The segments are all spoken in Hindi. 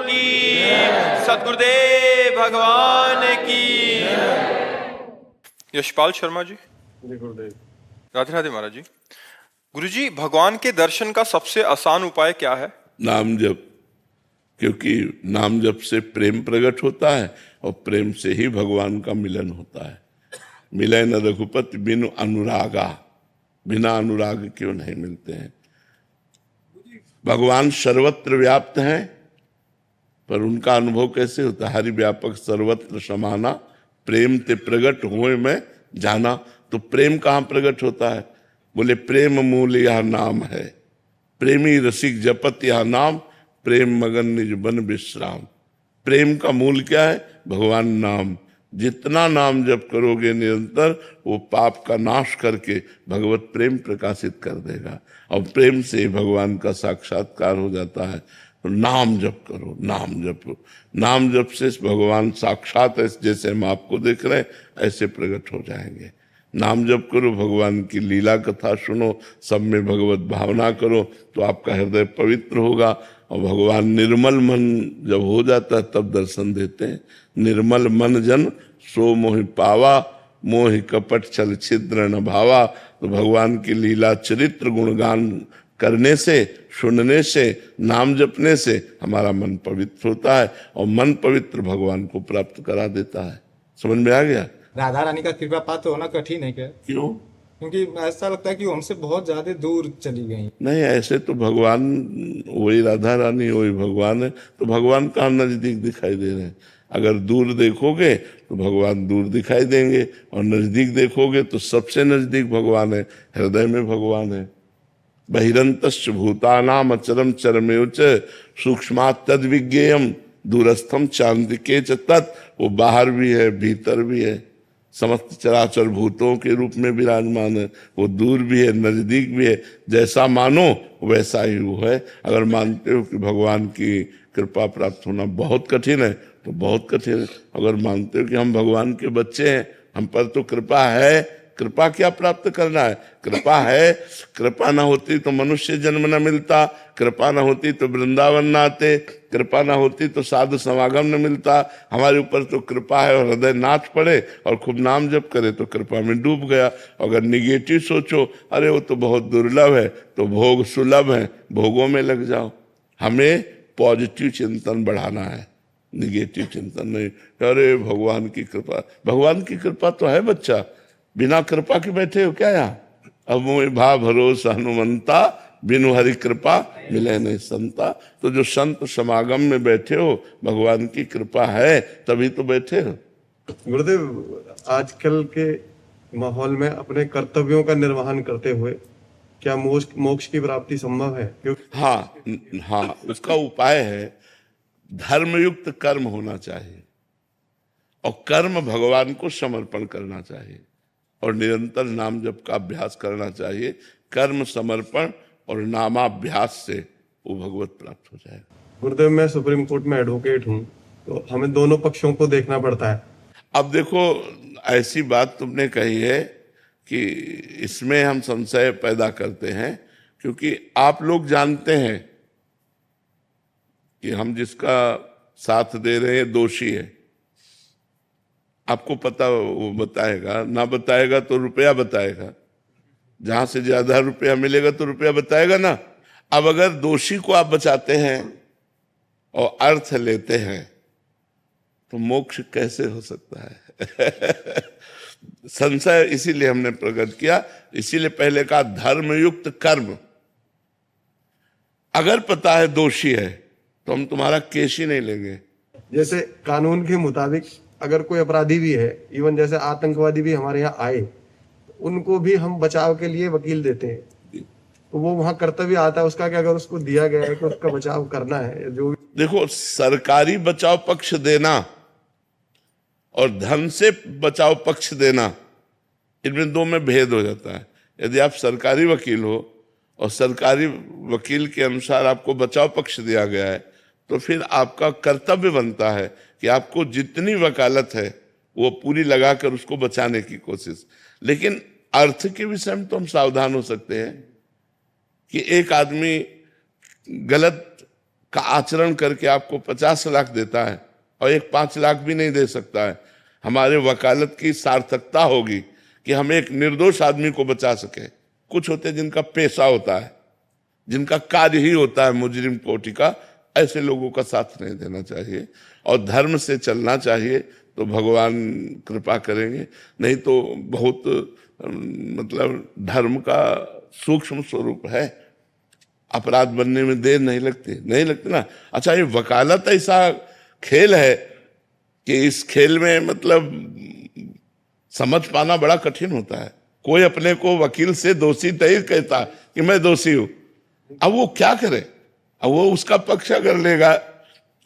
की, सतगुरुदेव भगवान की। यशपाल शर्मा जी, राधे राधे महाराज जी। गुरुजी, भगवान के दर्शन का सबसे आसान उपाय क्या है? नाम जप, क्योंकि नाम जप से प्रेम प्रकट होता है और प्रेम से ही भगवान का मिलन होता है। मिले न रघुपति बिनु अनुरागा, बिना अनुराग क्यों नहीं मिलते हैं। भगवान सर्वत्र व्याप्त हैं, पर उनका अनुभव कैसे होता है? हरि व्यापक सर्वत्र समाना, प्रेम ते प्रगट होए में जाना। तो प्रेम कहाँ प्रकट होता है? बोले प्रेम मूल यह नाम है, प्रेमी रसिक जपत यह नाम, प्रेम मगन निज बन विश्राम। प्रेम का मूल क्या है? भगवान नाम। जितना नाम जप करोगे निरंतर, वो पाप का नाश करके भगवत प्रेम प्रकाशित कर देगा और प्रेम से भगवान का साक्षात्कार हो जाता है। तो नाम जप करो, नाम जप। नाम जप से भगवान साक्षात जैसे हम आपको देख रहे हैं ऐसे प्रकट हो जाएंगे। नाम जप करो, भगवान की लीला कथा सुनो, सब में भगवत भावना करो, तो आपका हृदय पवित्र होगा। और भगवान निर्मल मन जब हो जाता है तब दर्शन देते हैं। निर्मल मन जन सो मोहि पावा, मोहि कपट छल छिद्र न भावा। तो भगवान की लीला चरित्र गुणगान करने से, सुनने से, नाम जपने से हमारा मन पवित्र होता है और मन पवित्र भगवान को प्राप्त करा देता है। समझ में आ गया? राधा रानी का कृपा पात्र होना कठिन है क्या? क्यों? क्योंकि ऐसा लगता है कि वो हमसे बहुत ज्यादा दूर चली गई। नहीं, ऐसे तो भगवान वही राधा रानी वही भगवान है। तो भगवान कहाँ नजदीक दिखाई दे रहे हैं? अगर दूर देखोगे तो भगवान दूर दिखाई देंगे और नजदीक देखोगे तो सबसे नजदीक भगवान है, हृदय में भगवान है। बहिरंतश्च भूतानाम अचरम चरमेव च सूक्ष्मात् तद विज्ञेयम दूरस्थम चांदिके च तत्। वो बाहर भी है, भीतर भी है, समस्त चराचर भूतों के रूप में विराजमान है। वो दूर भी है, नजदीक भी है। जैसा मानो वैसा ही वो है। अगर मानते हो कि भगवान की कृपा प्राप्त होना बहुत कठिन है तो बहुत कठिन है। अगर मानते हो कि हम भगवान के बच्चे हैं, हम पर तो कृपा है, कृपा क्या प्राप्त करना है? कृपा है। कृपा ना होती तो मनुष्य जन्म न मिलता, कृपा ना होती तो वृंदावन न आते, कृपा ना होती तो साधु समागम न मिलता। हमारे ऊपर तो कृपा है और हृदय नाच पड़े और खूब नाम जप करे तो कृपा में डूब गया। अगर निगेटिव सोचो, अरे वो तो बहुत दुर्लभ है, तो भोग सुलभ है, भोगों में लग जाओ। हमें पॉजिटिव चिंतन बढ़ाना है, निगेटिव चिंतन नहीं। अरे भगवान की कृपा, भगवान की कृपा तो है बच्चा, बिना कृपा के बैठे हो क्या यहाँ? अब मोहि भा भरोसा हनुमंता, बिनु हरि कृपा मिले नहीं संता। तो जो संत समागम में बैठे हो, भगवान की कृपा है तभी तो बैठे हो। गुरुदेव, आजकल के माहौल में अपने कर्तव्यों का निर्वहन करते हुए क्या मोक्ष की प्राप्ति संभव है? हाँ, उसका उपाय है धर्मयुक्त कर्म होना चाहिए और कर्म भगवान को समर्पण करना चाहिए और निरंतर नाम जप का अभ्यास करना चाहिए। कर्म समर्पण और नामाभ्यास से वो भगवत प्राप्त हो जाएगा। गुरुदेव, मैं सुप्रीम कोर्ट में एडवोकेट हूँ, तो हमें दोनों पक्षों को देखना पड़ता है। अब देखो, ऐसी बात तुमने कही है कि इसमें हम संशय पैदा करते हैं, क्योंकि आप लोग जानते हैं कि हम जिसका साथ दे रहे हैं दोषी है। आपको पता, वो बताएगा, ना बताएगा तो रुपया बताएगा। जहां से ज्यादा रुपया मिलेगा तो रुपया बताएगा ना। अब अगर दोषी को आप बचाते हैं और अर्थ लेते हैं तो मोक्ष कैसे हो सकता है? संशय इसीलिए हमने प्रकट किया, इसीलिए पहले कहा धर्मयुक्त कर्म। अगर पता है दोषी है तो हम तुम्हारा केस ही नहीं लेंगे। जैसे कानून के मुताबिक अगर कोई अपराधी भी है, इवन जैसे आतंकवादी भी हमारे यहाँ आए, उनको भी हम बचाव के लिए वकील देते हैं। तो वो वहां कर्तव्य आता है उसका कि अगर उसको दिया गया है कि उसका बचाव करना है। जो देखो, सरकारी बचाव पक्ष देना और धन से बचाव पक्ष देना, इनमें दो में भेद हो जाता है। यदि आप सरकारी वकील हो और सरकारी वकील के अनुसार आपको बचाव पक्ष दिया गया है, तो फिर आपका कर्तव्य बनता है कि आपको जितनी वकालत है वो पूरी लगाकर उसको बचाने की कोशिश। लेकिन अर्थ के विषय में तो हम सावधान हो सकते हैं कि एक आदमी गलत का आचरण करके आपको 50 लाख देता है और एक 5 लाख भी नहीं दे सकता है। हमारे वकालत की सार्थकता होगी कि हम एक निर्दोष आदमी को बचा सके। कुछ होते जिनका पेशा होता है, जिनका कार्य ही होता है मुजरिम कोटि का, ऐसे लोगों का साथ नहीं देना चाहिए और धर्म से चलना चाहिए, तो भगवान कृपा करेंगे। नहीं तो बहुत मतलब धर्म का सूक्ष्म स्वरूप है, अपराध बनने में देर नहीं लगती ना। अच्छा, ये वकालत ऐसा खेल है कि इस खेल में मतलब समझ पाना बड़ा कठिन होता है। कोई अपने को वकील से दोषी नहीं कहता कि मैं दोषी हूं, अब वो क्या करे, अब वो उसका पक्ष अगर लेगा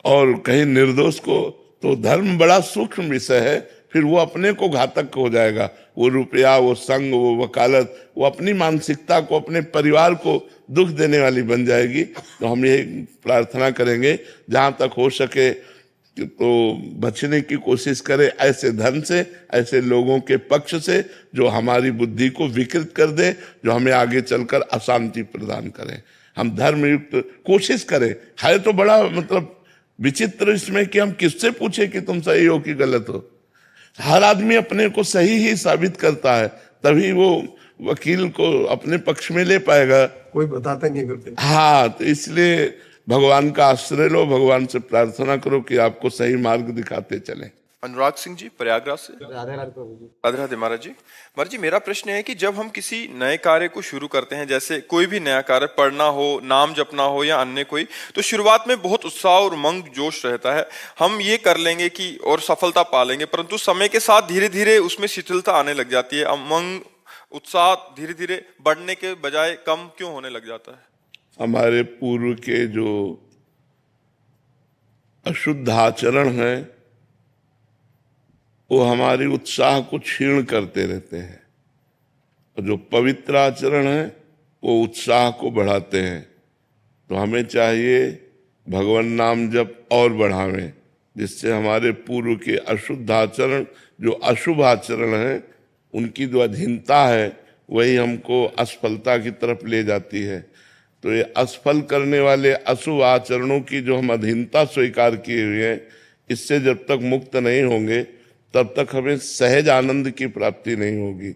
और कहीं निर्दोष को, तो धर्म बड़ा सूक्ष्म विषय है, फिर वो अपने को घातक हो जाएगा। वो रुपया, वो संग, वो वकालत, वो अपनी मानसिकता को, अपने परिवार को दुख देने वाली बन जाएगी। तो हम ये प्रार्थना करेंगे जहां तक हो सके तो बचने की कोशिश करें ऐसे धन से, ऐसे लोगों के पक्ष से जो हमारी बुद्धि को विकृत कर दे, जो हमें आगे चलकर अशांति प्रदान करें। हम धर्मयुक्त कोशिश करें। है तो बड़ा मतलब विचित्र इसमें कि हम किससे पूछे कि तुम सही हो कि गलत हो। हर आदमी अपने को सही ही साबित करता है, तभी वो वकील को अपने पक्ष में ले पाएगा। कोई बताता नहीं करते। हाँ, तो इसलिए भगवान का आश्रय लो, भगवान से प्रार्थना करो कि आपको सही मार्ग दिखाते चले। अनुराग सिंह जी प्रयागराज से। राधे राधे प्रभु जी। राधे राधे महाराज जी। महाराज जी, मेरा प्रश्न है कि जब हम किसी नए कार्य को शुरू करते हैं, जैसे कोई भी नया कार्य, पढ़ना हो, नाम जपना हो या अन्य कोई, तो शुरुआत में बहुत उत्साह और उमंग जोश रहता है, हम ये कर लेंगे कि और सफलता पा लेंगे, परंतु समय के साथ धीरे धीरे उसमें शिथिलता आने लग जाती है। उमंग, उत्साह धीरे धीरे बढ़ने के बजाय कम क्यों होने लग जाता है? हमारे पूर्व के जो अशुद्ध आचरण है वो हमारी उत्साह को क्षीण करते रहते हैं, और जो पवित्र आचरण है वो उत्साह को बढ़ाते हैं। तो हमें चाहिए भगवान नाम जप और बढ़ावें, जिससे हमारे पूर्व के अशुद्ध आचरण, जो अशुभ आचरण है, उनकी जो अधीनता है वही हमको असफलता की तरफ ले जाती है। तो ये असफल करने वाले अशुभ आचरणों की जो हम अधीनता स्वीकार किए हुए हैं, इससे जब तक मुक्त नहीं होंगे तब तक हमें सहज आनंद की प्राप्ति नहीं होगी,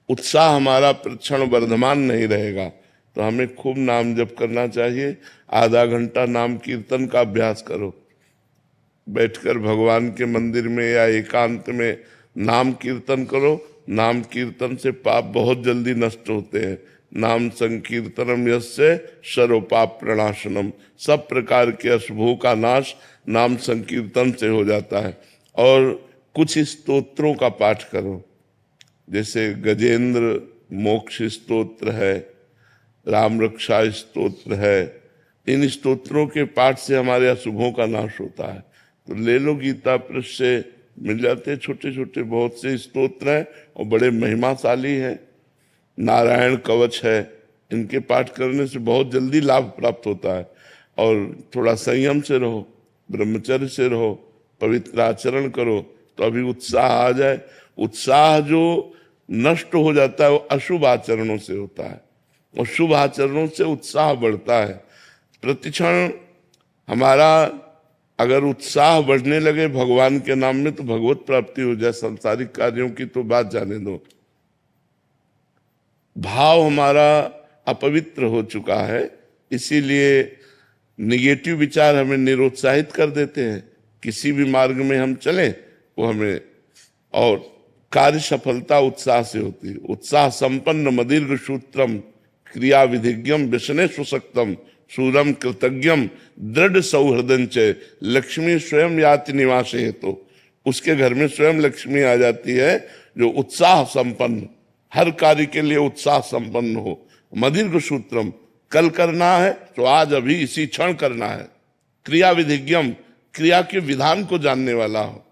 उत्साह हमारा प्रतिक्षण वर्धमान नहीं रहेगा। तो हमें खूब नाम जप करना चाहिए। आधा घंटा नाम कीर्तन का अभ्यास करो, बैठकर भगवान के मंदिर में या एकांत में नाम कीर्तन करो। नाम कीर्तन से पाप बहुत जल्दी नष्ट होते हैं। नाम संकीर्तनम यस्य सर्वपाप प्रणाशनम, सब प्रकार के अशुभों का नाश नाम संकीर्तन से हो जाता है। और कुछ स्तोत्रों का पाठ करो, जैसे गजेंद्र मोक्ष स्तोत्र है, राम रक्षा स्तोत्र है। इन स्तोत्रों के पाठ से हमारे अशुभों का नाश होता है। तो ले लो, गीता पृष्ठ से मिल जाते, छोटे छोटे बहुत से स्तोत्र हैं और बड़े महिमाशाली हैं। नारायण कवच है, इनके पाठ करने से बहुत जल्दी लाभ प्राप्त होता है। और थोड़ा संयम से रहो, ब्रह्मचर्य से रहो, पवित्र आचरण करो, तो अभी उत्साह आ जाए। उत्साह जो नष्ट हो जाता है वो अशुभ आचरणों से होता है, और शुभ आचरणों से उत्साह बढ़ता है। प्रतिक्षण हमारा अगर उत्साह बढ़ने लगे भगवान के नाम में, तो भगवत प्राप्ति हो जाए। सांसारिक कार्यों की तो बात जाने दो। भाव हमारा अपवित्र हो चुका है, इसीलिए निगेटिव विचार हमें निरुत्साहित कर देते हैं। किसी भी मार्ग में हम चलें वो हमें, और कार्य सफलता उत्साह से होती है। उत्साह संपन्न मदीर्घ सूत्रम क्रिया विधिज्ञम व्यसने सुशक्तम सूरम कृतज्ञम दृढ़ सौहृदंच लक्ष्मी स्वयं याति निवास है। तो उसके घर में स्वयं लक्ष्मी आ जाती है जो उत्साह संपन्न, हर कार्य के लिए उत्साह संपन्न हो। मदीर्घ सूत्रम, कल करना है तो आज अभी इसी क्षण करना है। क्रिया विधिज्ञम, क्रिया के विधान को जानने वाला हो।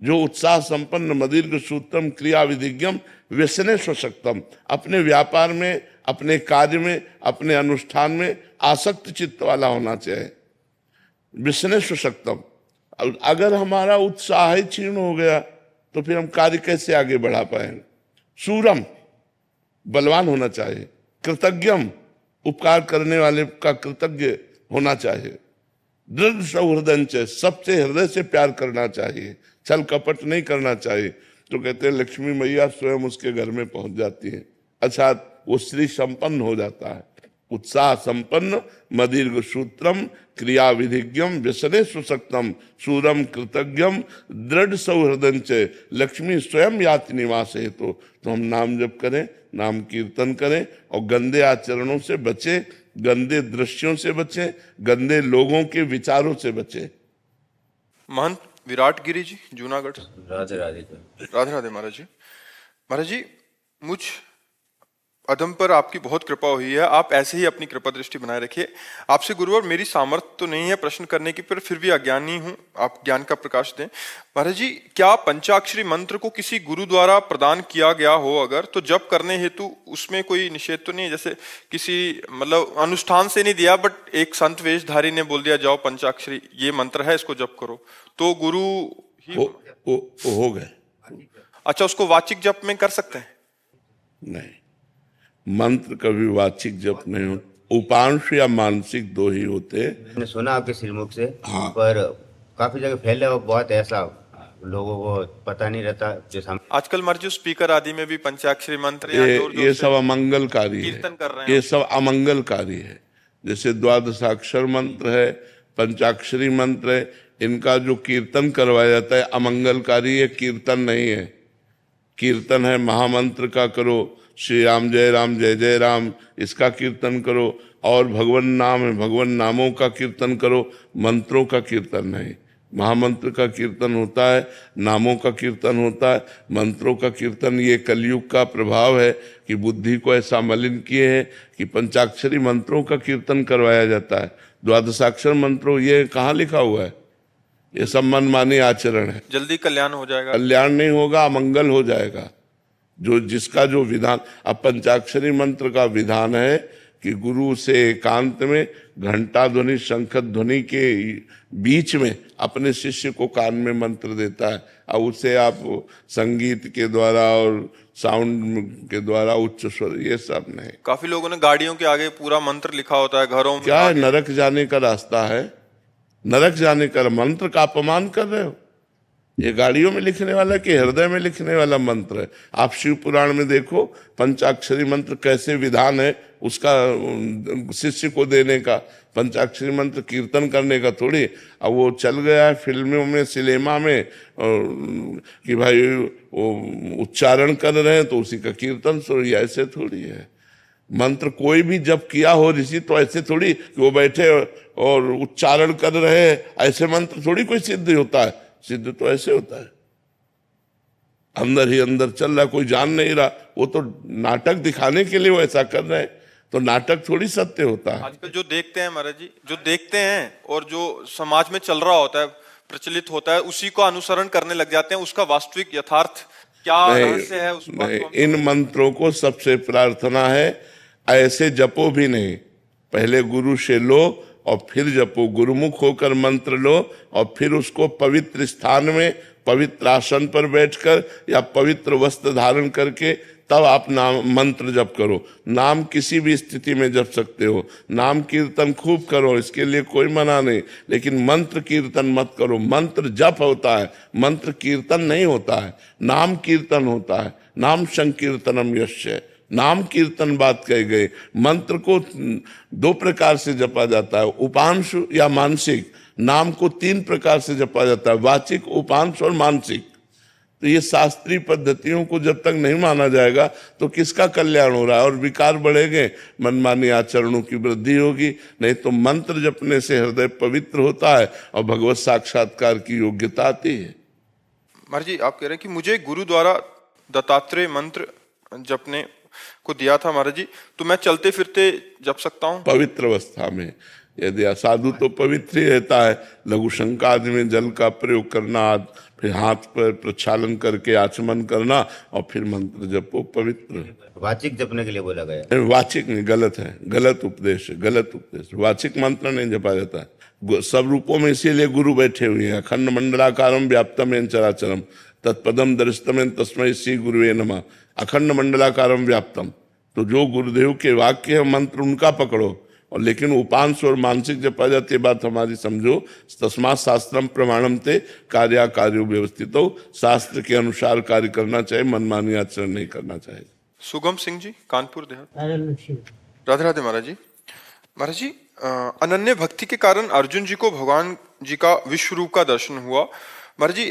जो उत्साह संपन्न मदीर्घ सूत्रम क्रिया विधिज्ञम व्यसने स्वशक्तम, अपने व्यापार में, अपने कार्य में, अपने अनुष्ठान में आसक्त चित्त वाला होना चाहिए। व्यसने स्वशक्तम, अगर हमारा उत्साह ही क्षीण हो गया तो फिर हम कार्य कैसे आगे बढ़ा पाएंगे। सूरम, बलवान होना चाहिए। कृतज्ञम, उपकार करने वाले का कृतज्ञ होना चाहिए। दृढ़ सौहृदंच, सबसे हृदय से प्यार करना चाहिए, छल कपट नहीं करना चाहिए। तो कहते हैं लक्ष्मी मैया स्वयं उसके घर में पहुंच जाती है, अर्थात वो श्री संपन्न हो जाता है। उत्साह संपन्न मदीर्घ सूत्रम क्रिया विधिज्ञम व्यसने सुशक्तम सूरम कृतज्ञम दृढ़ सौहृदंच लक्ष्मी स्वयं याति निवास है। तो हम नाम जप करें, नाम कीर्तन करें और गंदे आचरणों से बचे, गंदे दृश्यों से बचे, गंदे लोगों के विचारों से बचे। महंत विराट गिरी जी, जूनागढ़। राधे राधे। राधे राधे महाराज जी। महाराज जी, मुझ अधम पर आपकी बहुत कृपा हुई है, आप ऐसे ही अपनी कृपा दृष्टि बनाए रखिए। आपसे गुरुवर मेरी सामर्थ्य तो नहीं है प्रश्न करने की, पर फिर भी अज्ञानी हूँ, आप ज्ञान का प्रकाश दें। महाराज जी, क्या पंचाक्षरी मंत्र को किसी गुरु द्वारा प्रदान किया गया हो अगर, तो जप करने हेतु उसमें कोई निषेध तो नहीं है? जैसे किसी मतलब अनुष्ठान से नहीं दिया, बट एक संत वेशधारी ने बोल दिया जाओ पंचाक्षरी ये मंत्र है, इसको जप करो, तो गुरु ही हो गए। अच्छा, उसको वाचिक जप में कर सकते हैं? नहीं, मंत्र कभी वाचिक जप नहीं हो, उपांश या मानसिक दो ही होते। मैंने सुना आपके श्रीमुख से, हाँ। पर काफी जगह फैले हो, बहुत ऐसा लोगों को पता नहीं रहता। जैसे हम आजकल मर्जी स्पीकर आदि में भी पंचाक्षरी मंत्र या जोर-जोर ये से सब अमंगलकारी है, कीर्तन कर रहे हैं। ये सब अमंगलकारी है। जैसे द्वादशाक्षर मंत्र है, पंचाक्षरी मंत्र है, इनका जो कीर्तन करवाया जाता है अमंगलकारी है, कीर्तन नहीं है। कीर्तन है महामंत्र का करो, श्री राम जय जय राम, इसका कीर्तन करो, और भगवान नाम है, भगवान नामों का कीर्तन करो, मंत्रों का कीर्तन नहीं। महामंत्र का कीर्तन होता है, नामों का कीर्तन होता है, मंत्रों का कीर्तन। ये कलयुग का प्रभाव है कि बुद्धि को ऐसा मलिन किए हैं कि पंचाक्षरी मंत्रों का कीर्तन करवाया जाता है। द्वादशाक्षर मंत्रों ये कहाँ लिखा हुआ है? ये सब मनमानी आचरण है। जल्दी कल्याण हो जाएगा। कल्याण नहीं होगा, अमंगल हो जाएगा। जो जिसका जो विधान, अब पंचाक्षरी मंत्र का विधान है कि गुरु से एकांत में घंटा ध्वनि शंख ध्वनि के बीच में अपने शिष्य को कान में मंत्र देता है, और उसे आप संगीत के द्वारा और साउंड के द्वारा उच्च स्वर, ये सब नहीं। काफी लोगों ने गाड़ियों के आगे पूरा मंत्र लिखा होता है, घरों में क्या है, नरक जाने का रास्ता है? नरक जाने का मंत्र का अपमान कर रहे हो। ये गाड़ियों में लिखने वाला कि हृदय में लिखने वाला मंत्र है। आप शिव पुराण में देखो पंचाक्षरी मंत्र कैसे विधान है उसका शिष्य को देने का। पंचाक्षरी मंत्र कीर्तन करने का थोड़ी। अब वो चल गया है फिल्मों में, सिनेमा में, कि भाई वो उच्चारण कर रहे हैं तो उसी का कीर्तन सुनिए, ऐसे थोड़ी है। मंत्र कोई भी जब किया हो ऋषि तो ऐसे थोड़ी कि वो बैठे और उच्चारण कर रहे हैं, ऐसे मंत्र थोड़ी कोई सिद्ध होता है। सिद्ध तो ऐसे होता है, अंदर ही अंदर चल रहा, कोई जान नहीं रहा। वो तो नाटक दिखाने के लिए वो ऐसा कर रहे हैं, तो नाटक थोड़ी सत्य होता है। आजकल जो देखते हैं महाराज जी, जो देखते हैं और जो समाज में चल रहा होता है, प्रचलित होता है, उसी को अनुसरण करने लग जाते हैं। उसका वास्तविक यथार्थ क्या रहस्य है उस बात को? इन मंत्रों को सबसे प्रार्थना है ऐसे जपो भी नहीं, पहले गुरु से लो और फिर जपो। गुरुमुख होकर मंत्र लो और फिर उसको पवित्र स्थान में, पवित्र आसन पर बैठकर या पवित्र वस्त्र धारण करके तब आप नाम मंत्र जप करो। नाम किसी भी स्थिति में जप सकते हो, नाम कीर्तन खूब करो, इसके लिए कोई मना नहीं, लेकिन मंत्र कीर्तन मत करो। मंत्र जप होता है, मंत्र कीर्तन नहीं होता है। नाम कीर्तन होता है, नाम संकीर्तनम यस्य, नाम कीर्तन बात कही गई। मंत्र को दो प्रकार से जपा जाता है, उपांश या मानसिक। नाम को तीन प्रकार से जपा जाता है, वाचिक, उपांश और मानसिक। तो ये शास्त्रीय पद्धतियों को जब तक नहीं माना जाएगा तो किसका कल्याण हो रहा है? और विकार बढ़ेंगे, मनमानी आचरणों की वृद्धि होगी। नहीं तो मंत्र जपने से हृदय पवित्र होता है और भगवत साक्षात्कार की योग्यता आती है। महाराज जी, आप कह रहे हैं कि मुझे गुरु द्वारा दत्तात्रेय मंत्र जपने को दिया था महाराज जी, तो मैं चलते फिरते जप सकता हूँ? पवित्र अवस्था में यदि साधु तो पवित्र ही रहता है। लघु शंका आदि में जल का प्रयोग करना, फिर हाथ पर प्रक्षालन करके आचमन करना और फिर मंत्र जपो, पवित्र। वाचिक जपने के लिए बोला गया? वाचिक नहीं, गलत है, गलत उपदेश है, गलत उपदेश। वाचिक मंत्र नहीं जपा जाता है। सब रूपों में इसीलिए गुरु बैठे हुए हैं। अखंड मंडलाकारम व्याप्तम येन चराचरम तत्पदम दर्शितम तस्मै श्री गुरुवे नमः। अखंड मंडलाकारम व्याप्तम, तो जो गुरुदेव के वाक्य है मंत्र उनका पकड़ो, और लेकिन उपांश और मानसिक जब आ जाती है बात हमारी समझो, तस्मात् शास्त्रम प्रमाणम ते कार्यो व्यवस्थित हो, शास्त्र के अनुसार कार्य करना चाहिए, मनमानी आचरण नहीं करना चाहिए। सुगम सिंह जी, कानपुर देहात। राधे राधे महाराज जी। महाराज जी, अनन्य भक्ति के कारण अर्जुन जी को भगवान जी का विश्व रूप का दर्शन हुआ। महाराज जी,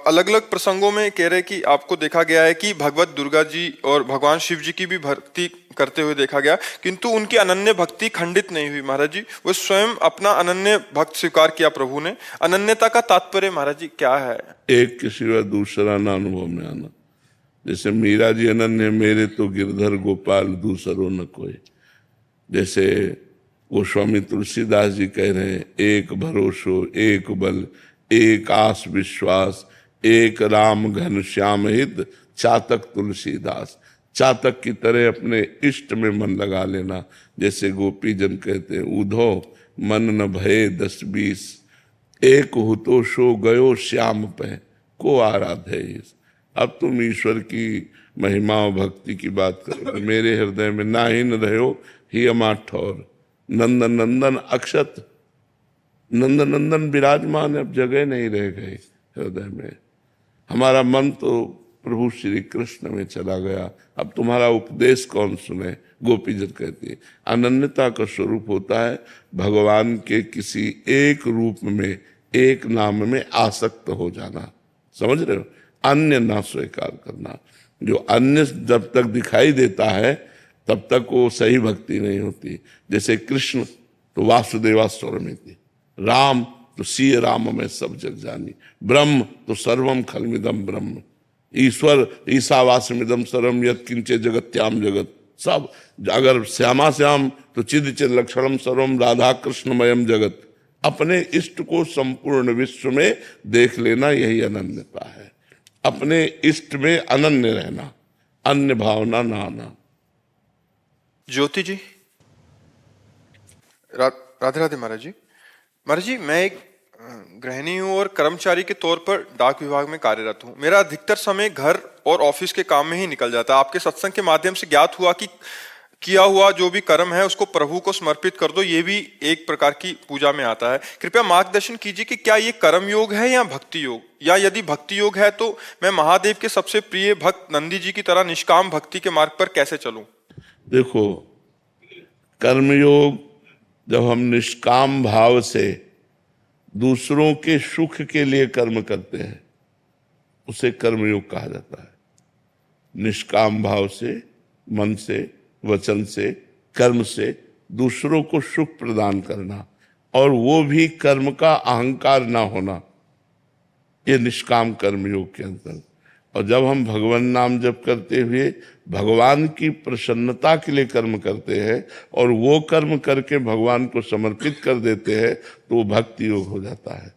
अलग अलग प्रसंगों में कह रहे कि आपको देखा गया है कि भगवत दुर्गा जी और भगवान शिव जी की भी भक्ति करते हुए देखा गया, किंतु उनकी अनन्य भक्ति खंडित नहीं हुई। महाराज जी, वो स्वयं अपना अनन्य भक्त स्वीकार किया प्रभु ने। अनन्यता का तात्पर्य महाराज जी क्या है? एक के सिवा दूसरा ना अनुभव में आना। जैसे मीरा जी अनन्य मेरे तो गिरधर गोपाल दूसरो न कोई, जैसे गोस्वामी तुलसीदास जी कह रहे हैं, एक भरोसो एक बल एक आस विश्वास, एक राम घन श्याम हित चातक तुलसीदास। चातक की तरह अपने इष्ट में मन लगा लेना। जैसे गोपी जन कहते हैं, उधो मन न भये 10-20, एक हुतो सो गयो श्याम पे को आराधे। अब तुम ईश्वर की महिमा और भक्ति की बात करो, मेरे हृदय में ना ही न रहो ही अमा ठौर। नंदन नंदन अक्षत, नंदन नंदन विराजमान, अब जगह नहीं रह गई हृदय में। हमारा मन तो प्रभु श्री कृष्ण में चला गया, अब तुम्हारा उपदेश कौन सुने। गोपी जन कहती है अनन्यता का स्वरूप होता है भगवान के किसी एक रूप में, एक नाम में आसक्त हो जाना। समझ रहे हो? अन्य ना स्वीकार करना। जो अन्य जब तक दिखाई देता है तब तक वो सही भक्ति नहीं होती। जैसे कृष्ण तो वासुदेवा स्वरमिति, राम तो सीय राम में सब जग जानी, ब्रह्म तो सर्वम खलमिदम ब्रह्म, ईश्वर ईशावासमिदम सर्वम यत् किंचे जगत्याम जगत। सब अगर श्यामा श्याम तो चिद चिद लक्षणम सर्वम राधा कृष्णमयम जगत। अपने इष्ट को संपूर्ण विश्व में देख लेना, यही अनन्यता है। अपने इष्ट में अनन्य रहना, अन्य भावना ना आना। ज्योति जी, राधे राधे महाराज जी। महाराज जी, मैं एक गृहिणी हूँ और कर्मचारी के तौर पर डाक विभाग में कार्यरत हूँ। मेरा अधिकतर समय घर और ऑफिस के काम में ही निकल जाता है। आपके सत्संग के माध्यम से ज्ञात हुआ कि किया हुआ जो भी कर्म है उसको प्रभु को समर्पित कर दो, ये भी एक प्रकार की पूजा में आता है। कृपया मार्गदर्शन कीजिए कि क्या ये कर्म योग है या भक्ति योग, या यदि भक्ति योग है तो मैं महादेव के सबसे प्रिय भक्त नंदी जी की तरह निष्काम भक्ति के मार्ग पर कैसे चलूं? देखो, कर्मयोग जब हम निष्काम भाव से दूसरों के सुख के लिए कर्म करते हैं उसे कर्मयोग कहा जाता है। निष्काम भाव से, मन से, वचन से, कर्म से दूसरों को सुख प्रदान करना, और वो भी कर्म का अहंकार ना होना, ये निष्काम कर्मयोग के अंतर्गत। और जब हम भगवान नाम जप करते हुए भगवान की प्रसन्नता के लिए कर्म करते हैं और वो कर्म करके भगवान को समर्पित कर देते हैं तो वो भक्ति योग हो जाता है।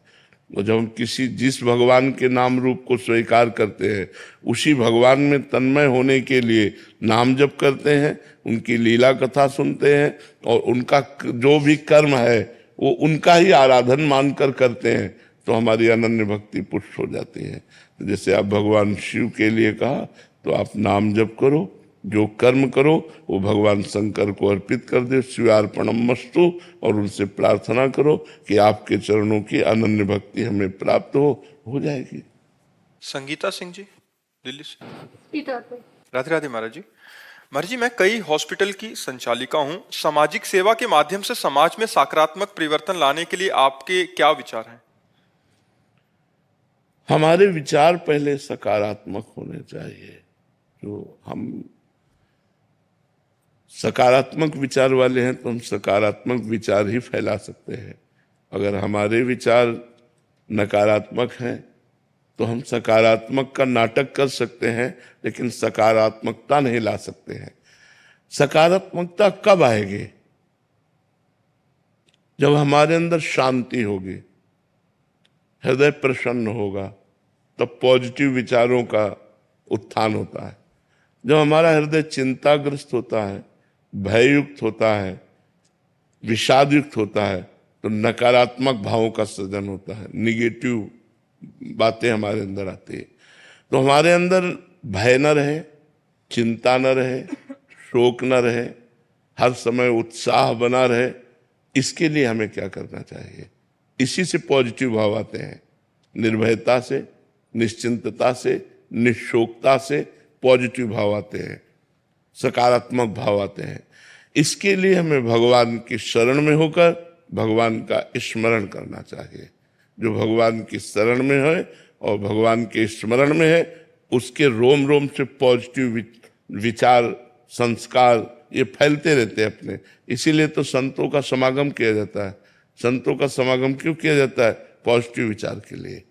और जब हम जिस भगवान के नाम रूप को स्वीकार करते हैं उसी भगवान में तन्मय होने के लिए नाम जप करते हैं, उनकी लीला कथा सुनते हैं और उनका जो भी कर्म है वो उनका ही आराधन मानकर करते हैं, तो हमारी अनन्य भक्ति पुष्ट हो जाती है। जैसे आप भगवान शिव के लिए कहा तो आप नाम जप करो, जो कर्म करो वो भगवान शंकर को अर्पित कर दे, शिवार्पणमस्तु, और उनसे प्रार्थना करो कि आपके चरणों की अनन्य भक्ति हमें प्राप्त हो जाएगी। संगीता सिंह जी, दिल्ली से। राधे राधे महाराज जी। महाराज जी, मैं कई हॉस्पिटल की संचालिका हूँ। सामाजिक सेवा के माध्यम से समाज में सकारात्मक परिवर्तन लाने के लिए आपके क्या विचार हैं? हमारे विचार पहले सकारात्मक होने चाहिए। जो हम सकारात्मक विचार वाले हैं तो हम सकारात्मक विचार ही फैला सकते हैं। अगर हमारे विचार नकारात्मक हैं तो हम सकारात्मक का नाटक कर सकते हैं लेकिन सकारात्मकता नहीं ला सकते हैं। सकारात्मकता कब आएगी? जब हमारे अंदर शांति होगी, हृदय प्रसन्न होगा, तब पॉजिटिव विचारों का उत्थान होता है। जब हमारा हृदय चिंताग्रस्त होता है, भययुक्त होता है, विषादयुक्त होता है, तो नकारात्मक भावों का सृजन होता है, निगेटिव बातें हमारे अंदर आती है। तो हमारे अंदर भय न रहे, चिंता न रहे, शोक न रहे, हर समय उत्साह बना रहे, इसके लिए हमें क्या करना चाहिए? इसी से पॉजिटिव भाव आते हैं, निर्भयता से, निश्चिंतता से, निशोकता से पॉजिटिव भाव आते हैं, सकारात्मक भाव आते हैं। इसके लिए हमें भगवान की शरण में होकर भगवान का स्मरण करना चाहिए। जो भगवान की शरण में है और भगवान के स्मरण में है, उसके रोम रोम से पॉजिटिव विचार, संस्कार ये फैलते रहते हैं अपने। इसीलिए तो संतों का समागम किया जाता है। संतों का समागम क्यों किया जाता है? पॉजिटिव विचार के लिए।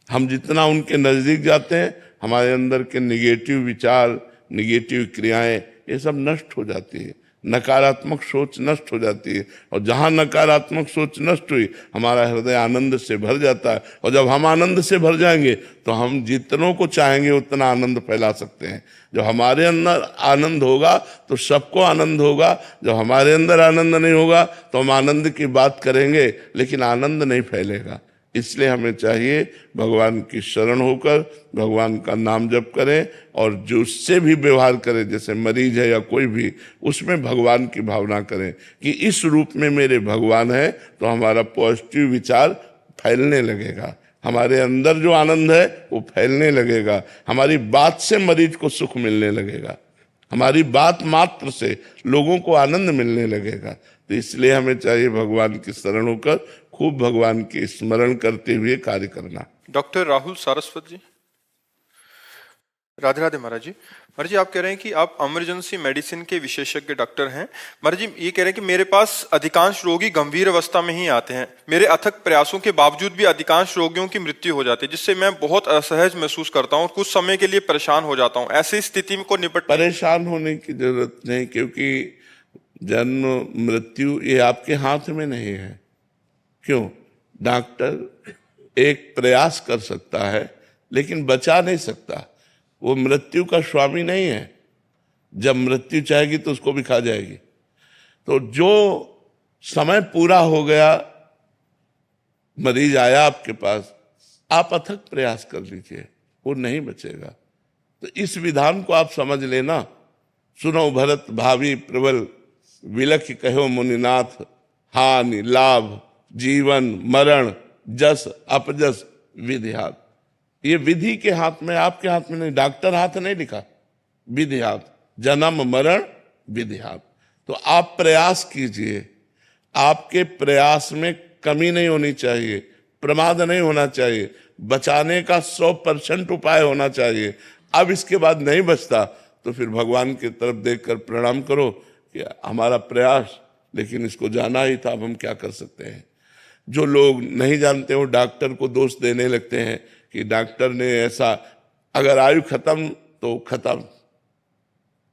हम जितना उनके नजदीक जाते हैं, हमारे अंदर के निगेटिव विचार, निगेटिव क्रियाएं ये सब नष्ट हो जाती है, नकारात्मक सोच नष्ट हो जाती है। और जहां नकारात्मक सोच नष्ट हुई, हमारा हृदय आनंद से भर जाता है। और जब हम आनंद से भर जाएंगे तो हम जितनों को चाहेंगे उतना आनंद फैला सकते हैं। जब हमारे अंदर आनंद होगा तो सबको आनंद होगा। जब हमारे अंदर आनंद नहीं होगा तो हम आनंद की बात करेंगे लेकिन आनंद नहीं फैलेगा। इसलिए हमें चाहिए भगवान की शरण होकर भगवान का नाम जप करें, और जो उससे भी व्यवहार करें, जैसे मरीज है या कोई भी, उसमें भगवान की भावना करें कि इस रूप में मेरे भगवान है। तो हमारा पॉजिटिव विचार फैलने लगेगा, हमारे अंदर जो आनंद है वो फैलने लगेगा, हमारी बात से मरीज को सुख मिलने लगेगा, हमारी बात मात्र से लोगों को आनंद मिलने लगेगा। तो इसलिए हमें चाहिए भगवान की शरण होकर खूब भगवान के स्मरण करते हुए कार्य करना। डॉक्टर राहुल सारस्वत जी। राधे राधे महाराज जी। महाराज जी, आप कह रहे हैं कि आप इमरजेंसी मेडिसिन के विशेषज्ञ डॉक्टर हैं। महाराज जी, ये कह रहे हैं कि मेरे पास अधिकांश रोगी गंभीर अवस्था में ही आते हैं। मेरे अथक प्रयासों के बावजूद भी अधिकांश रोगियों की मृत्यु हो जाती है, जिससे मैं बहुत असहज महसूस करता हूँ और कुछ समय के लिए परेशान हो जाता हूँ। ऐसी स्थिति में को निपट परेशान होने की जरूरत नहीं, क्योंकि जन्म मृत्यु ये आपके हाथ में नहीं है। क्यों? डॉक्टर एक प्रयास कर सकता है लेकिन बचा नहीं सकता। वो मृत्यु का स्वामी नहीं है। जब मृत्यु चाहेगी तो उसको भी खा जाएगी। तो जो समय पूरा हो गया, मरीज आया आपके पास, आप अथक प्रयास कर लीजिए, वो नहीं बचेगा। तो इस विधान को आप समझ लेना। सुनो भरत भावी प्रबल, विलख कहो मुनिनाथ, हानि लाभ जीवन मरण जस अपजस विधि हाथ। ये विधि के हाथ में, आपके हाथ में नहीं। डॉक्टर हाथ नहीं लिखा, विधि हाथ। जन्म मरण विधि हाथ। तो आप प्रयास कीजिए, आपके प्रयास में कमी नहीं होनी चाहिए, प्रमाद नहीं होना चाहिए, बचाने का 100% उपाय होना चाहिए। अब इसके बाद नहीं बचता तो फिर भगवान की तरफ देखकर प्रणाम करो कि हमारा प्रयास, लेकिन इसको जाना ही था, अब हम क्या कर सकते हैं। जो लोग नहीं जानते वो डॉक्टर को दोष देने लगते हैं कि डॉक्टर ने ऐसा। अगर आयु खत्म तो खत्म,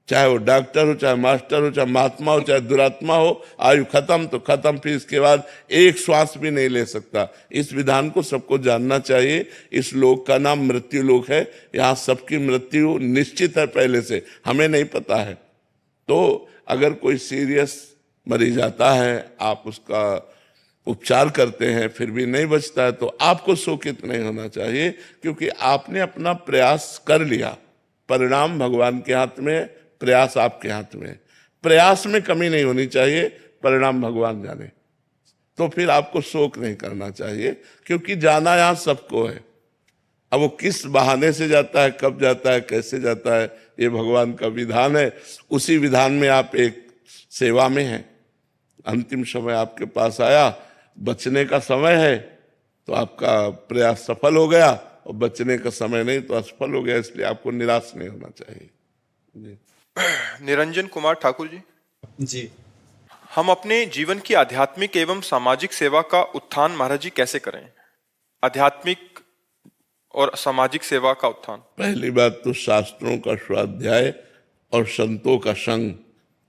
चाहे वो डॉक्टर हो, चाहे मास्टर हो, चाहे महात्मा हो, चाहे दुरात्मा हो, आयु खत्म तो खत्म। फिर इसके बाद एक श्वास भी नहीं ले सकता। इस विधान को सबको जानना चाहिए। इस लोक का नाम मृत्यु लोक है। यहाँ सबकी मृत्यु निश्चित है पहले से, हमें नहीं पता है। तो अगर कोई सीरियस मरीज आता है, आप उसका उपचार करते हैं, फिर भी नहीं बचता है, तो आपको शोकित नहीं होना चाहिए, क्योंकि आपने अपना प्रयास कर लिया। परिणाम भगवान के हाथ में, प्रयास आपके हाथ में। प्रयास में कमी नहीं होनी चाहिए, परिणाम भगवान जाने। तो फिर आपको शोक नहीं करना चाहिए, क्योंकि जाना यहाँ सबको है। अब वो किस बहाने से जाता है, कब जाता है, कैसे जाता है, ये भगवान का विधान है। उसी विधान में आप एक सेवा में हैं। अंतिम समय आपके पास आया, बचने का समय है तो आपका प्रयास सफल हो गया, और बचने का समय नहीं तो असफल हो गया। इसलिए आपको निराश नहीं होना चाहिए। जी। निरंजन कुमार ठाकुर जी। जी। हम अपने जीवन की आध्यात्मिक एवं सामाजिक सेवा का उत्थान महाराज जी कैसे करें? आध्यात्मिक और सामाजिक सेवा का उत्थान। पहली बात तो शास्त्रों का स्वाध्याय और संतों का संग,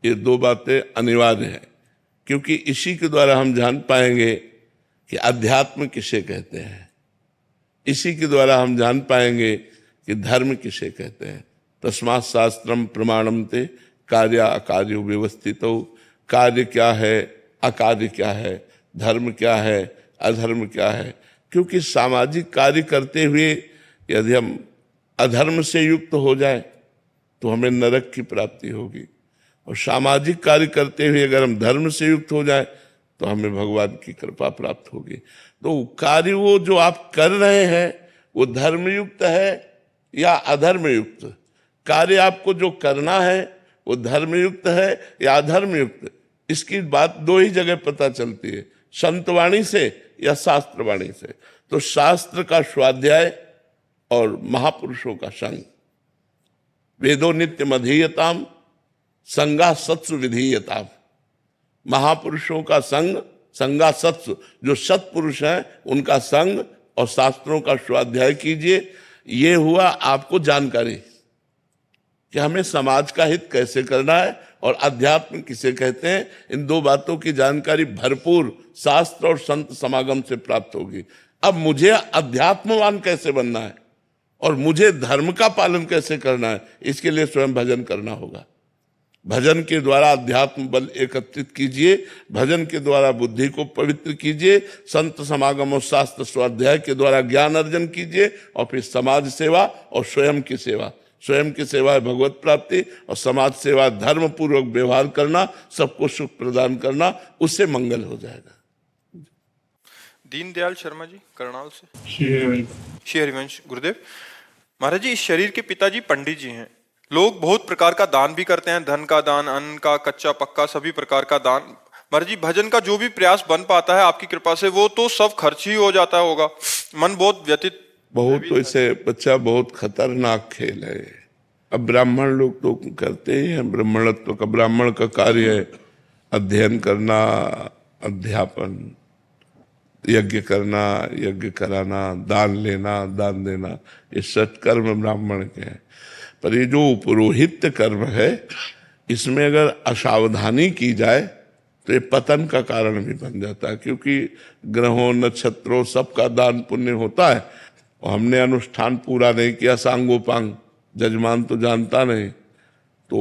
ये दो बातें अनिवार्य हैं, क्योंकि इसी के द्वारा हम जान पाएंगे कि अध्यात्म किसे कहते हैं। इसी के द्वारा हम जान पाएंगे कि धर्म किसे कहते हैं। तस्मात् शास्त्रम प्रमाणम ते कार्य अकार्यो व्यवस्थितो। कार्य क्या है, अकार्य क्या है, धर्म क्या है, अधर्म क्या है। क्योंकि सामाजिक कार्य करते हुए यदि हम अधर्म से युक्त हो जाए तो हमें नरक की प्राप्ति होगी, और सामाजिक कार्य करते हुए अगर हम धर्म से युक्त हो जाए तो हमें भगवान की कृपा प्राप्त होगी। तो कार्य वो जो आप कर रहे हैं वो धर्मयुक्त है या अधर्मयुक्त? कार्य आपको जो करना है वो धर्मयुक्त है या अधर्मयुक्त? इसकी बात दो ही जगह पता चलती है, संतवाणी से या शास्त्रवाणी से। तो शास्त्र का स्वाध्याय और महापुरुषों का संग, वेदो नित्य मधीयताम संगा सत्सु विधीयताम। महापुरुषों का संग, संगा सत्सु, जो सत्पुरुष हैं उनका संग और शास्त्रों का स्वाध्याय कीजिए। ये हुआ आपको जानकारी कि हमें समाज का हित कैसे करना है और अध्यात्म किसे कहते हैं। इन दो बातों की जानकारी भरपूर शास्त्र और संत समागम से प्राप्त होगी। अब मुझे अध्यात्मवान कैसे बनना है और मुझे धर्म का पालन कैसे करना है, इसके लिए स्वयं भजन करना होगा। भजन के द्वारा अध्यात्म बल एकत्रित कीजिए, भजन के द्वारा बुद्धि को पवित्र कीजिए, संत समागम और शास्त्र स्वाध्याय के द्वारा ज्ञान अर्जन कीजिए और फिर समाज सेवा और स्वयं की सेवा। स्वयं की सेवा है भगवत प्राप्ति और समाज सेवा धर्म पूर्वक व्यवहार करना, सबको सुख प्रदान करना, उससे मंगल हो जाएगा। दीनदयाल शर्मा जी करनाल से। श्री हरिवंश गुरुदेव। महाराज जी, इस शरीर के पिताजी पंडित जी हैं। लोग बहुत प्रकार का दान भी करते हैं, धन का दान, अन्न का, कच्चा पक्का, सभी प्रकार का दान। महाराज जी, भजन का जो भी प्रयास बन पाता है आपकी कृपा से वो तो सब खर्च ही हो जाता होगा। मन बहुत व्यतीत, बहुत तो इसे बच्चा बहुत खतरनाक खेल है। अब ब्राह्मण लोग तो करते ही हैं, ब्राह्मणत्व का, ब्राह्मण का कार्य है अध्ययन करना, अध्यापन, यज्ञ करना, यज्ञ कराना, दान लेना, दान देना, ये सत्कर्म ब्राह्मण के हैं। पर ये जो पुरोहित कर्म है, इसमें अगर असावधानी की जाए तो ये पतन का कारण भी बन जाता है, क्योंकि ग्रहों, नक्षत्रों, सबका दान पुण्य होता है और हमने अनुष्ठान पूरा नहीं किया, सांगोपांग, जजमान तो जानता नहीं, तो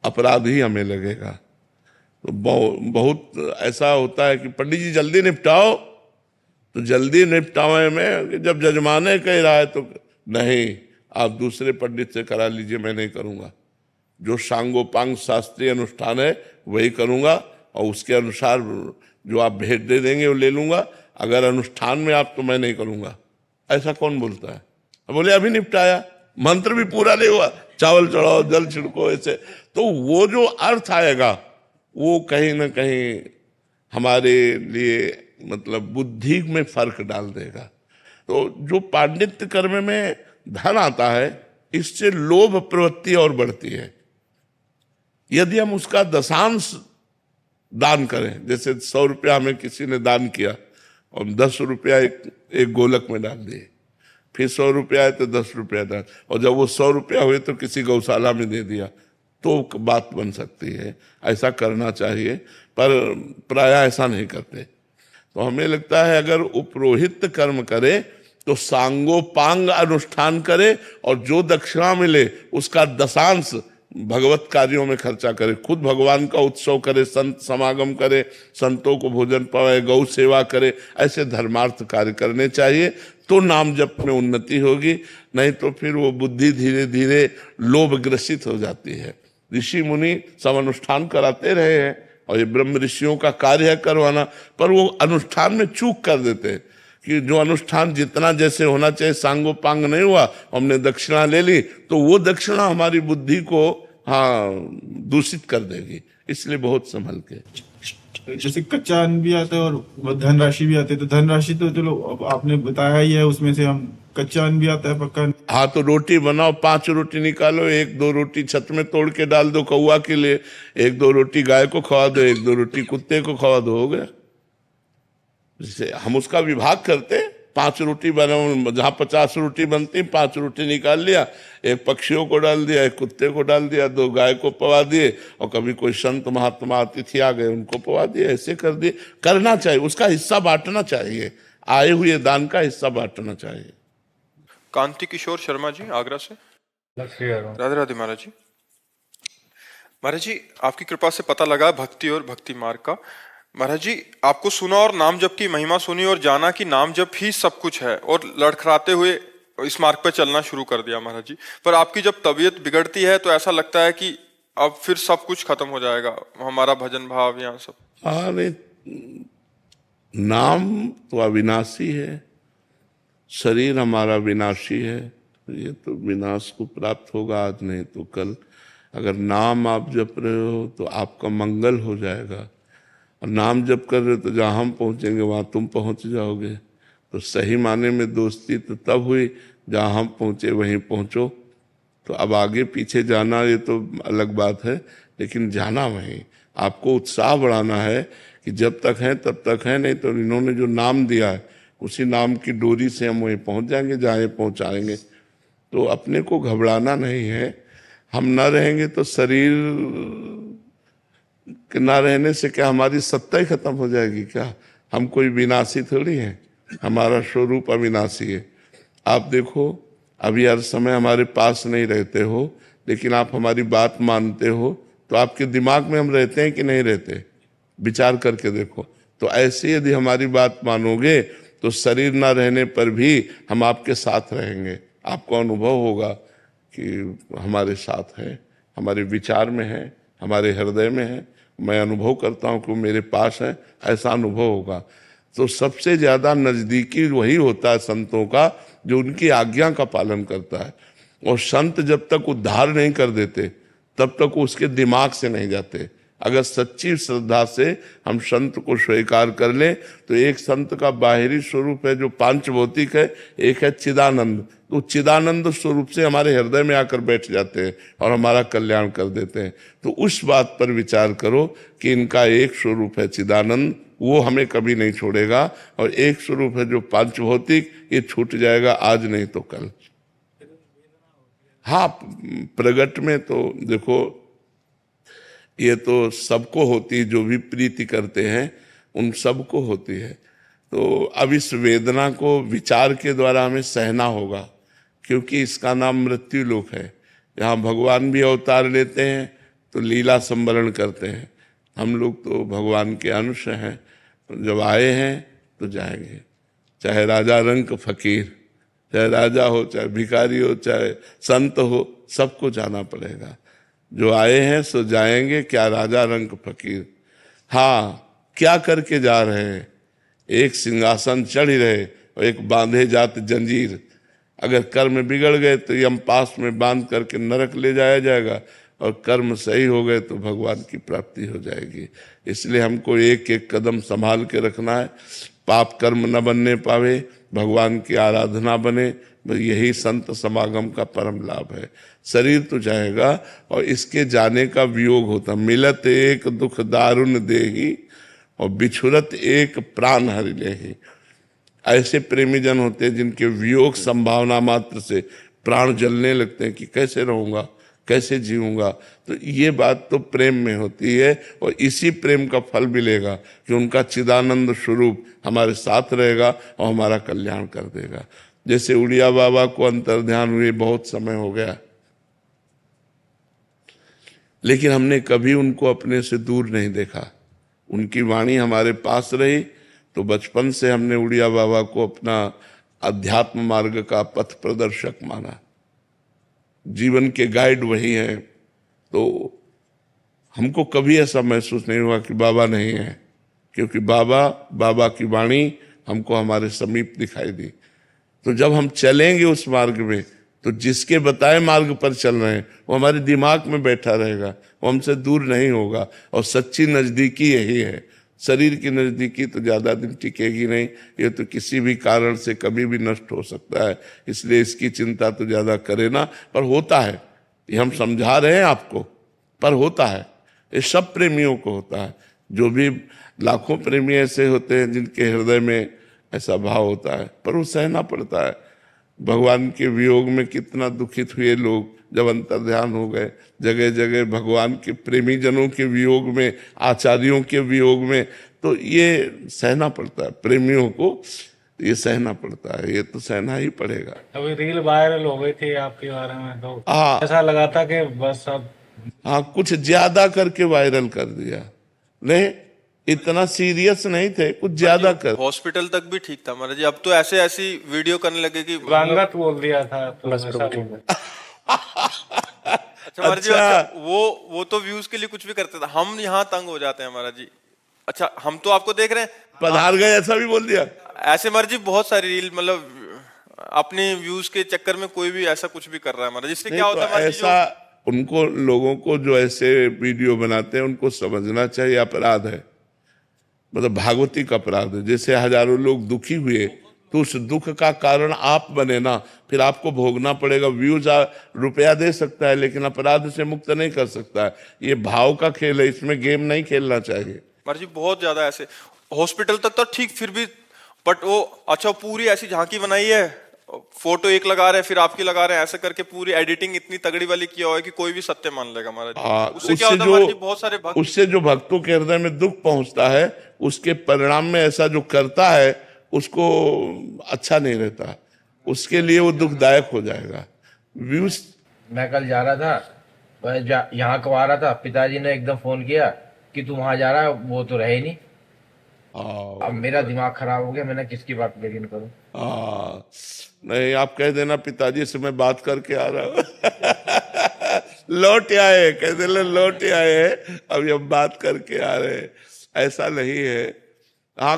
अपराध ही हमें लगेगा। तो बहुत ऐसा होता है कि पंडित जी जल्दी निपटाओ, तो जल्दी निपटावे में जब जजमाने कह रहा है तो नहीं, आप दूसरे पंडित से करा लीजिए, मैं नहीं करूंगा। जो सांगोपांग शास्त्रीय अनुष्ठान है वही करूंगा और उसके अनुसार जो आप भेंट दे देंगे वो ले लूंगा। अगर अनुष्ठान में आप, तो मैं नहीं करूंगा। ऐसा कौन बोलता है? बोले अभी निपटाया, मंत्र भी पूरा नहीं हुआ, चावल चढ़ाओ, जल छिड़को, ऐसे। तो वो जो अर्थ आएगा वो कहीं ना कहीं हमारे लिए मतलब बुद्धि में फर्क डाल देगा। तो जो पांडित्य कर्म में धन आता है, इससे लोभ प्रवृत्ति और बढ़ती है। यदि हम उसका दशांश दान करें, जैसे 100 रुपया हमें किसी ने दान किया और 10 रुपया एक गोलक में डाल दिए, फिर 100 रुपया है तो 10 रुपया दान, और जब वो 100 रुपया हुए तो किसी गौशाला में दे दिया, तो बात बन सकती है। ऐसा करना चाहिए, पर प्रायः ऐसा नहीं करते। तो हमें लगता है अगर उपरोहित कर्म करे तो सांगोपांग अनुष्ठान करे और जो दक्षिणा मिले उसका दशांश भगवत कार्यों में खर्चा करे, खुद भगवान का उत्सव करे, संत समागम करे, संतों को भोजन पावे, गौ सेवा करे, ऐसे धर्मार्थ कार्य करने चाहिए। तो नाम जप में उन्नति होगी, नहीं तो फिर वो बुद्धि धीरे धीरे लोभ ग्रसित हो जाती है। ऋषि मुनि सब अनुष्ठान कराते रहे हैं और ये ब्रह्म ऋषियों का कार्य है करवाना, पर वो अनुष्ठान में चूक कर देते हैं कि जो अनुष्ठान जितना जैसे होना चाहिए सांगोपांग नहीं हुआ, हमने दक्षिणा ले ली, तो वो दक्षिणा हमारी बुद्धि को दूषित कर देगी। इसलिए बहुत संभल के। जैसे कच्चा अन्न भी आता है और धनराशि भी आती है, तो धनराशि तो चलो आपने बताया ही है, उसमें से हम कच्चा अन्न भी आता है, पक्का। हाँ, तो रोटी बनाओ, 5 रोटी निकालो, 1-2 रोटी छत में तोड़ के डाल दो कौवा के लिए, 1-2 रोटी गाय को खवा दो, 1-2 रोटी कुत्ते को खवा दो, हो गया। जैसे हम उसका विभाग करते, 5 रोटी बनाओ, जहाँ 50 रोटी बनती 5 रोटी निकाल लिया, 1 पक्षियों को डाल दिया, 1 कुत्ते को डाल दिया, 2 गाय को पवा दिए, और कभी कोई संत महात्मा अतिथि आ गए उनको पवा दिए, ऐसे कर दिए। करना चाहिए, उसका हिस्सा बांटना चाहिए, आए हुए दान का हिस्सा बांटना चाहिए। कांति किशोर शर्मा जी आगरा से। राधे राधे महाराज जी। महाराज जी, आपकी कृपा से पता लगा भक्ति और भक्ति मार्ग का। महाराज जी, आपको सुना और नाम जप की महिमा सुनी और जाना कि नाम जप ही सब कुछ है, और लड़खड़ाते हुए इस मार्ग पे चलना शुरू कर दिया महाराज जी। पर आपकी जब तबीयत बिगड़ती है तो ऐसा लगता है कि अब फिर सब कुछ खत्म हो जाएगा, हमारा भजन भाव यहाँ सब। हाँ, नहीं, नाम तो अविनाशी है, शरीर हमारा विनाशी है, तो ये तो विनाश को प्राप्त होगा आज नहीं तो कल। अगर नाम आप जप रहे हो तो आपका मंगल हो जाएगा, और नाम जप कर रहे हो तो जहाँ हम पहुँचेंगे वहाँ तुम पहुँच जाओगे। तो सही माने में दोस्ती तो तब हुई जहाँ हम पहुँचे वहीं पहुँचो। तो अब आगे पीछे जाना ये तो अलग बात है, लेकिन जाना वहीं। आपको उत्साह बढ़ाना है कि जब तक है तब तक है, नहीं तो इन्होंने जो नाम दिया है उसी नाम की डोरी से हम वहीं पहुँच जाएंगे जहाँ ये पहुँचाएंगे। तो अपने को घबराना नहीं है। हम ना रहेंगे तो शरीर के ना रहने से क्या हमारी सत्ता ही खत्म हो जाएगी क्या? हम कोई विनाशी थोड़ी हैं, हमारा स्वरूप अविनाशी है। आप देखो अभी हर समय हमारे पास नहीं रहते हो, लेकिन आप हमारी बात मानते हो, तो आपके दिमाग में हम रहते हैं कि नहीं रहते? विचार करके देखो। तो ऐसे यदि हमारी बात मानोगे तो शरीर ना रहने पर भी हम आपके साथ रहेंगे। आपको अनुभव होगा कि हमारे साथ है, हमारे विचार में है, हमारे हृदय में है। मैं अनुभव करता हूँ कि वो मेरे पास है, ऐसा अनुभव होगा। तो सबसे ज्यादा नजदीकी वही होता है संतों का जो उनकी आज्ञा का पालन करता है। और संत जब तक उद्धार नहीं कर देते तब तक उसके दिमाग से नहीं जाते। अगर सच्ची श्रद्धा से हम संत को स्वीकार कर लें तो एक संत का बाहरी स्वरूप है जो पांच भौतिक है, एक है चिदानंद। तो चिदानंद स्वरूप से हमारे हृदय में आकर बैठ जाते हैं और हमारा कल्याण कर देते हैं। तो उस बात पर विचार करो कि इनका एक स्वरूप है चिदानंद, वो हमें कभी नहीं छोड़ेगा, और एक स्वरूप है जो पांच भौतिक, ये छूट जाएगा आज नहीं तो कल। हाँ, प्रगट में तो देखो ये तो सबको होती है, जो भी प्रीति करते हैं उन सबको होती है। तो अब इस वेदना को विचार के द्वारा हमें सहना होगा, क्योंकि इसका नाम मृत्यु लोक है। यहाँ भगवान भी अवतार लेते हैं तो लीला संवरण करते हैं। हम लोग तो भगवान के अंश हैं, तो जब आए हैं तो जाएंगे। चाहे राजा रंक फकीर, चाहे राजा हो, चाहे भिखारी हो, चाहे संत हो, सबको जाना पड़ेगा। जो आए हैं सो जाएंगे, क्या राजा रंक फकीर। हाँ, क्या करके जा रहे हैं? एक सिंहासन चढ़ ही रहे और एक बांधे जात जंजीर। अगर कर्म बिगड़ गए तो यम पास में बांध करके नरक ले जाया जाएगा, और कर्म सही हो गए तो भगवान की प्राप्ति हो जाएगी। इसलिए हमको एक एक कदम संभाल के रखना है, पाप कर्म न बनने पावे, भगवान की आराधना बने। यही संत समागम का परम लाभ है। शरीर तो जाएगा और इसके जाने का वियोग होता। मिलत एक दुख दारुण देही और बिछुरत एक प्राण हरि लेही। ऐसे प्रेमी जन होते हैं जिनके वियोग संभावना मात्र से प्राण जलने लगते हैं कि कैसे रहूंगा, कैसे जीऊंगा। तो ये बात तो प्रेम में होती है, और इसी प्रेम का फल मिलेगा कि उनका चिदानंद स्वरूप हमारे साथ रहेगा और हमारा कल्याण कर देगा। जैसे उड़िया बाबा को अंतर्ध्यान हुए बहुत समय हो गया, लेकिन हमने कभी उनको अपने से दूर नहीं देखा। उनकी वाणी हमारे पास रही, तो बचपन से हमने उड़िया बाबा को अपना अध्यात्म मार्ग का पथ प्रदर्शक माना। जीवन के गाइड वही हैं। तो हमको कभी ऐसा महसूस नहीं हुआ कि बाबा नहीं है, क्योंकि बाबा की वाणी हमको हमारे समीप दिखाई दी। तो जब हम चलेंगे उस मार्ग में, तो जिसके बताए मार्ग पर चल रहे हैं वो हमारे दिमाग में बैठा रहेगा, वो हमसे दूर नहीं होगा। और सच्ची नजदीकी यही है। शरीर की नजदीकी तो ज्यादा दिन टिकेगी नहीं, ये तो किसी भी कारण से कभी भी नष्ट हो सकता है। इसलिए इसकी चिंता तो ज्यादा करे ना। पर होता है, ये हम समझा रहे हैं आपको, पर होता है। ये सब प्रेमियों को होता है। जो भी लाखों प्रेमी ऐसे होते हैं जिनके हृदय में ऐसा भाव होता है, पर वो सहना पड़ता है। भगवान के वियोग में कितना दुखित हुए लोग जब अंतर्ध्यान हो गए। जगह जगह भगवान के प्रेमी जनों के वियोग में, आचार्यों के वियोग में, तो ये सहना पड़ता है। प्रेमियों को ये सहना पड़ता है, ये तो सहना ही पड़ेगा। अभी रील वायरल हो गई थी आपके बारे में, तो हाँ, ऐसा लगा था कि बस अब हाँ, कुछ ज्यादा करके वायरल कर दिया। नहीं, इतना सीरियस नहीं थे, कुछ ज्यादा कर। हॉस्पिटल तक भी ठीक था महाराज जी, अब तो ऐसे ऐसी वीडियो करने लगे कि रंगत बोल दिया था, तो ऐसा बोल दिया। अच्छा महाराज जी, अच्छा वो तो व्यूज के लिए कुछ भी करते थे। हम यहाँ तंग हो जाते हैं महाराज जी। अच्छा, हम तो आपको देख रहे हैं, पधार गए ऐसा भी बोल दिया। ऐसे महाराज जी बहुत सारी रील, मतलब अपने व्यूज के चक्कर में कोई भी ऐसा कुछ भी कर रहा है महाराज, जिससे नहीं क्या तो होता है महाराज जी, ऐसा उनको, लोगों को जो ऐसे वीडियो बनाते हैं उनको समझना चाहिए अपराध है, मतलब भागवतिक अपराध है। जैसे हजारों लोग दुखी हुए तो उस दुख का कारण आप बने ना, फिर आपको भोगना पड़ेगा। व्यूज रुपया दे सकता है लेकिन अपराध से मुक्त नहीं कर सकता है। ये भाव का खेल है, इसमें गेम नहीं खेलना चाहिए। महाराज जी बहुत ज्यादा ऐसे हॉस्पिटल तक तो ठीक फिर भी, बट वो अच्छा पूरी ऐसी झांकी बनाई है, फोटो एक लगा रहे हैं फिर आपकी लगा रहे हैं, ऐसे करके पूरी एडिटिंग इतनी तगड़ी वाली किया हुआ है कि कोई भी सत्य मान लेगा महाराज जी। उससे क्या होता है महाराज जी, बहुत सारे भक्त, उससे जो भक्तों के हृदय में दुख पहुंचता है, उसके परिणाम में ऐसा जो करता है उसको अच्छा नहीं रहता, उसके लिए वो दुखदायक हो जाएगा। व्यूज मैं कल जा रहा था, यहाँ को आ रहा था, पिताजी ने एकदम फोन किया कि तू वहां जा रहा है, वो तो रहे ही नहीं। अब मेरा दिमाग खराब हो गया, मैंने किसकी बात लेकिन करूं। नहीं, आप कह देना पिताजी से मैं बात करके आ रहा हूं लौट आए, कह देना लौट आए, अभी हम बात करके आ रहे हैं। ऐसा नहीं है। हाँ,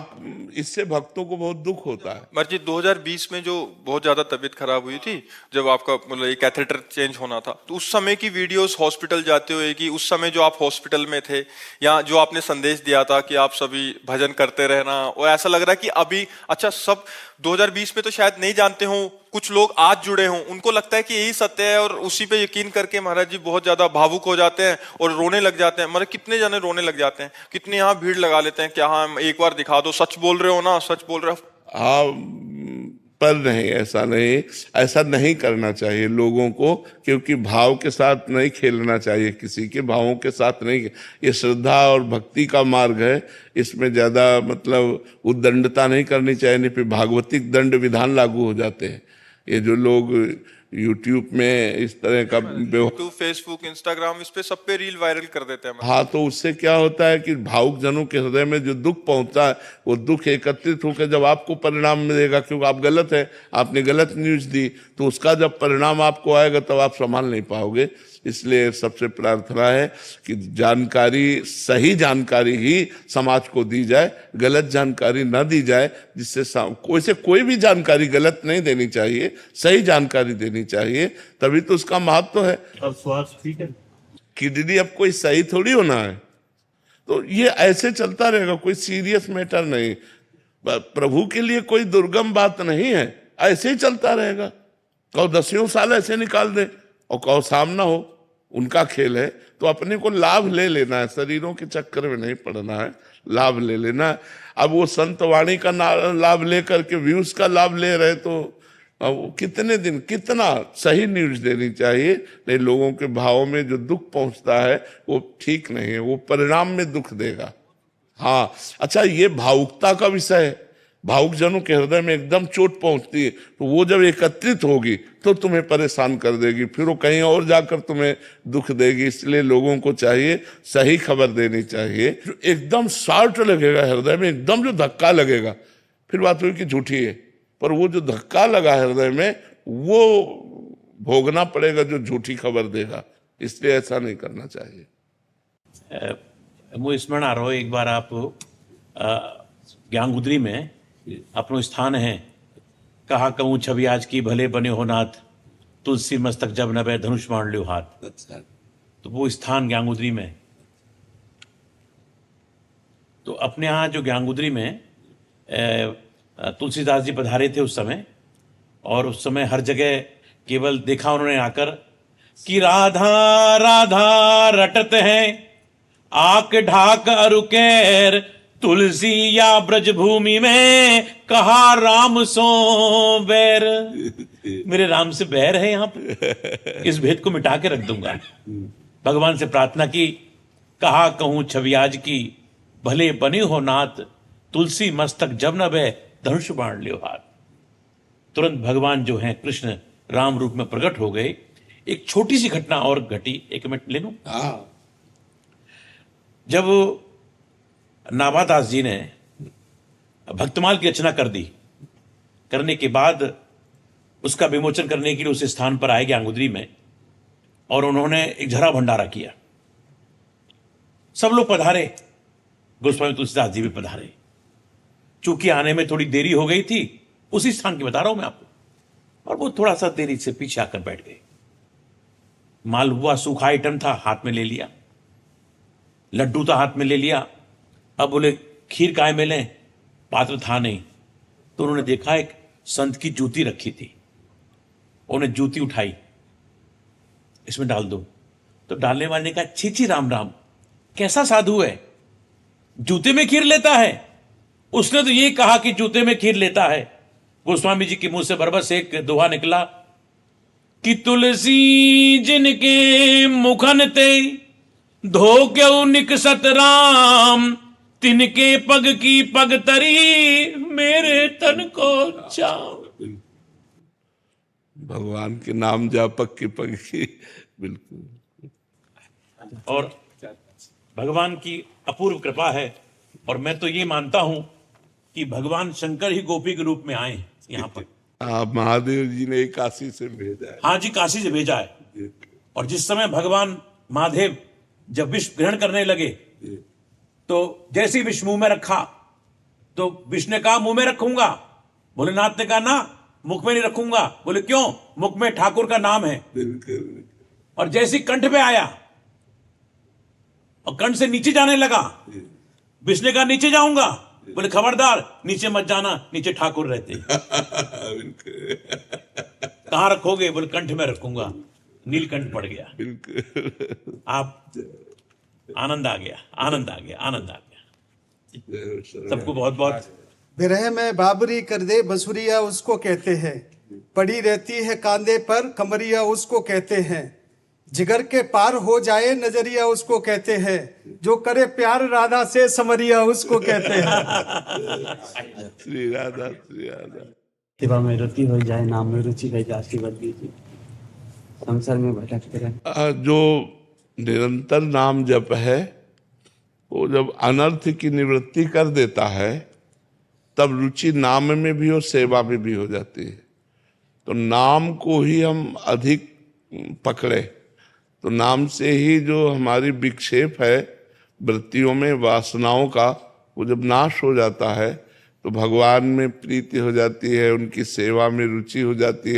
इससे भक्तों को बहुत दुख होता है। महाराज जी 2020 में जो बहुत ज्यादा तबीयत खराब हुई थी, जब आपका मतलब एक कैथेटर चेंज होना था, तो उस समय की वीडियोस हॉस्पिटल जाते हुए कि उस समय जो आप हॉस्पिटल में थे, या जो आपने संदेश दिया था कि आप सभी भजन करते रहना, और ऐसा लग रहा है कि अभी अच्छा सब 2020 में तो शायद नहीं जानते हो, कुछ लोग आज जुड़े हों, उनको लगता है कि यही सत्य है और उसी पे यकीन करके महाराज जी बहुत ज्यादा भावुक हो जाते हैं और रोने लग जाते हैं। मतलब कितने जने रोने लग जाते हैं, कितने यहाँ भीड़ लगा लेते हैं, क्या हाँ एक बार दिखा दो, सच बोल रहे हो ना, सच बोल रहे हो। हाँ, पर नहीं, ऐसा नहीं करना चाहिए लोगों को, क्योंकि भाव के साथ नहीं खेलना चाहिए, किसी के भावों के साथ नहीं। ये श्रद्धा और भक्ति का मार्ग है, इसमें ज्यादा मतलब उद्दंडता नहीं करनी चाहिए, नहीं फिर भागवतिक दंड विधान लागू हो जाते हैं। ये जो लोग यूट्यूब में इस तरह का यूट्यूब, फेसबुक, इंस्टाग्राम, इस पे सब पे रील वायरल कर देते हैं। हाँ, तो उससे क्या होता है कि भावुक जनों के हृदय में जो दुख पहुंचता है, वो दुख एकत्रित होकर जब आपको परिणाम मिलेगा, क्योंकि आप गलत है, आपने गलत न्यूज दी, तो उसका जब परिणाम आपको आएगा तब आप संभाल नहीं पाओगे। इसलिए सबसे प्रार्थना है कि जानकारी, सही जानकारी ही समाज को दी जाए, गलत जानकारी ना दी जाए, जिससे कोई भी जानकारी गलत नहीं देनी चाहिए, सही जानकारी देनी चाहिए, तभी तो उसका महत्व है। अब स्वास्थ्य ठीक है, किडनी अब कोई सही थोड़ी होना है, तो ये ऐसे चलता रहेगा, कोई सीरियस मैटर नहीं, प्रभु के लिए कोई दुर्गम बात नहीं है, ऐसे ही चलता रहेगा। कहो 10 साल ऐसे निकाल दे और कहो सामना हो, उनका खेल है। तो अपने को लाभ ले लेना है, शरीरों के चक्कर में नहीं पड़ना है, लाभ ले लेना है। अब वो संत वाणी का लाभ लेकर के व्यूज का लाभ ले रहे, तो अब कितने दिन कितना सही न्यूज देनी चाहिए। नहीं, लोगों के भावों में जो दुख पहुंचता है वो ठीक नहीं है, वो परिणाम में दुख देगा। हाँ, अच्छा, ये भावुकता का विषय है, भावुक जनों के हृदय में एकदम चोट पहुंचती है, तो वो जब एकत्रित होगी तो तुम्हें परेशान कर देगी, फिर वो कहीं और जाकर तुम्हें दुख देगी। इसलिए लोगों को चाहिए सही खबर देनी चाहिए। जो एकदम शॉर्ट लगेगा हृदय में, एकदम जो धक्का लगेगा, फिर बात हुई कि झूठी है, पर वो जो धक्का लगा हृदय में, वो भोगना पड़ेगा जो झूठी खबर देगा। इसलिए ऐसा नहीं करना चाहिए। मुझे स्मरण आ रहा हो, एक बार आप ज्ञानगुदरी में अपनो स्थान है, कहा कहूँ छवि आज की भले बने हो नाथ, तुलसी मस्तक जब नभे धनुष बाण ल्यो हाथ। तो वो स्थान ज्ञानगुदरी में, तो अपने यहाँ जो ज्ञानगुदरी में तुलसीदास जी पधारे थे उस समय, और उस समय हर जगह केवल देखा उन्होंने आकर कि राधा राधा रटत हैं, आक ढाक अरुकेर तुलसी या ब्रज भूमि में, कहा राम सो बैर। मेरे राम से बैर है यहाँ पे, इस भेद को मिटा के रख दूंगा। भगवान से प्रार्थना की, कहा कहूं छवि आज की भले बने हो नाथ, तुलसी मस्तक जब न बह धनुष बाण लियो हाथ। तुरंत भगवान जो हैं कृष्ण राम रूप में प्रकट हो गए। एक छोटी सी घटना और घटी, 1 मिनट ले लूं। जब नाभादास जी ने भक्तमाल की रचना कर दी, करने के बाद उसका विमोचन करने के लिए उस स्थान पर आए ज्ञानगुदरी में, और उन्होंने एक झरा भंडारा किया। सब लोग पधारे, गोस्वामी तुलसीदास जी भी पधारे। चूंकि आने में थोड़ी देरी हो गई थी, उसी स्थान की बता रहा हूं मैं आपको, और वो थोड़ा सा देरी से पीछे आकर बैठ गए। मालपुआ सूखा आइटम था, हाथ में ले लिया, लड्डू था हाथ में ले लिया। अब बोले खीर काय में लें, पात्र था नहीं। तो उन्होंने देखा एक संत की जूती रखी थी, उन्हें जूती उठाई, इसमें डाल दो। तो डालने वाले ने कहा छी छी राम राम, कैसा साधु है, जूते में खीर लेता है। उसने तो ये कहा कि जूते में खीर लेता है। गोस्वामी जी के मुंह से बरबस एक दोहा निकला कि तुलसी जिनके मुखन ते धो क्यों निकसत राम, तिनके पग की पग तरी मेरे तन को चाव। भगवान के नाम जापक की पग की, बिल्कुल। और भगवान की अपूर्व कृपा है। और मैं तो ये मानता हूं कि भगवान शंकर ही गोपी के रूप में आए यहां पर। महादेव जी ने काशी से भेजा है। हाँ जी, काशी से भेजा है। और जिस समय भगवान महादेव जब विष ग्रहण करने लगे, तो जैसे ही विष मुंह में रखा, तो विष ने कहा मुंह में रखूंगा। भोलेनाथ ने कहा ना, मुख में नहीं रखूंगा। बोले क्यों? मुख में ठाकुर का नाम है। और जैसे ही कंठ पे आया और कंठ से नीचे जाने लगा, विष ने कहा नीचे जाऊंगा। बोले खबरदार, नीचे मत जाना, नीचे ठाकुर रहते। कहां रखोगे? बोले कंठ में रखूंगा। नीलकंठ पड़ गया। आप आनंद आ गया, आनंद आ गया, आनंद आ गया। सबको बहुत बहुत। विरह में बाबरी कर दे बसुरिया उसको कहते हैं, पड़ी रहती है कांधे पर कमरिया उसको कहते हैं, जिगर के पार हो जाए नजरिया उसको कहते हैं, जो करे प्यार राधा से समरिया उसको कहते हैं। श्री राधा श्री राधा। सेवा में रति हो जाए, नाम में रुचि हो जाए, आशीर्वाद दीजिए। संसार में भटकते रहे। जो निरंतर नाम जप है, वो जब अनर्थ की निवृत्ति कर देता है, तब रुचि नाम में भी और सेवा में भी हो जाती है। तो नाम को ही हम अधिक पकड़े, तो नाम से ही जो हमारी विक्षेप है वृत्तियों में, वासनाओं का, वो जब नाश हो जाता है, तो भगवान में प्रीति हो जाती है, उनकी सेवा में रुचि हो जाती है।